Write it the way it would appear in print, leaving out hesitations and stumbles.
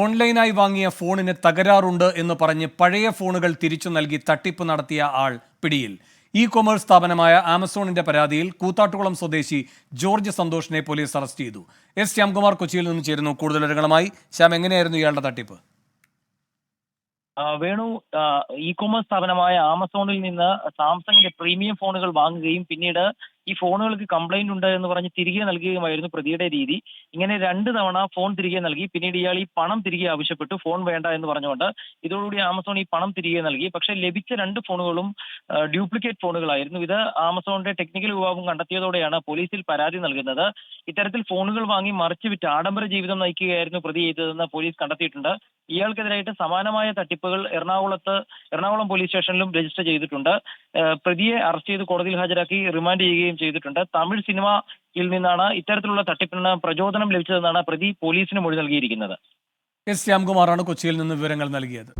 ഓൺലൈനായി വാങ്ങിയ ഫോണിന് തകരാറുണ്ട് എന്ന് പറഞ്ഞ് പഴയ ഫോണുകൾ തിരിച്ചു നൽകി തട്ടിപ്പ് നടത്തിയ ആൾ പിടിയിൽ. ഇ കൊമേഴ്സ് സ്ഥാപനമായ ആമസോണിന്റെ പരാതിയിൽ കൂത്താട്ടുകുളം സ്വദേശി ജോർജ് സന്തോഷിനെ പോലീസ് അറസ്റ്റ് ചെയ്തു. എസ് ശ്യാംകുമാർ കൊച്ചിയിൽ നിന്ന് ചേരുന്നു കൂടുതൽ വിവരങ്ങളുമായി. ശ്യാം, എങ്ങനെയായിരുന്നു ഇയാളുടെ തട്ടിപ്പ്? വേണു, ഇ കൊമേഴ്സ് സ്ഥാപനമായ ആമസോണിൽ നിന്ന് സാംസങ്ങിന്റെ പ്രീമിയം ഫോണുകൾ വാങ്ങുകയും പിന്നീട് ഈ ഫോണുകൾക്ക് കംപ്ലൈന്റ് ഉണ്ട് എന്ന് പറഞ്ഞ് തിരികെ നൽകുകയുമായിരുന്നു പ്രതിയുടെ രീതി. ഇങ്ങനെ 2 തവണ ഫോൺ തിരികെ നൽകി. പിന്നീട് ഇയാൾ ഈ പണം തിരികെ ആവശ്യപ്പെട്ടു, ഫോൺ വേണ്ട എന്ന് പറഞ്ഞുകൊണ്ട്. ഇതോടുകൂടി ആമസോൺ ഈ പണം തിരികെ നൽകി. പക്ഷേ ലഭിച്ച 2 ഫോണുകളും ഡ്യൂപ്ലിക്കേറ്റ് ഫോണുകളായിരുന്നു. ഇത് ആമസോണിന്റെ ടെക്നിക്കൽ വിഭാഗം കണ്ടെത്തിയതോടെയാണ് പോലീസിൽ പരാതി നൽകുന്നത്. ഇത്തരത്തിൽ ഫോണുകൾ വാങ്ങി മറിച്ചു വിറ്റ് ആഡംബര ജീവിതം നയിക്കുകയായിരുന്നു പ്രതി ചെയ്തതെന്ന് പോലീസ് കണ്ടെത്തിയിട്ടുണ്ട്. ഇയാൾക്കെതിരായിട്ട് സമാനമായ തട്ടിപ്പുകൾ എറണാകുളം പോലീസ് സ്റ്റേഷനിലും രജിസ്റ്റർ ചെയ്തിട്ടുണ്ട്. പ്രതിയെ അറസ്റ്റ് ചെയ്ത് കോടതിയിൽ ഹാജരാക്കി റിമാൻഡ് ചെയ്യുകയും ചെയ്തിട്ടുണ്ട്. തമിഴ് സിനിമയിൽ നിന്നാണ് ഇത്തരത്തിലുള്ള തട്ടിപ്പിന് പ്രചോദനം ലഭിച്ചതെന്നാണ് പ്രതി പോലീസിന് മൊഴി നൽകിയിരിക്കുന്നത്. എസ് ശ്യാംകുമാറാണ് കൊച്ചിയിൽ നിന്ന് വിവരങ്ങൾ നൽകിയത്.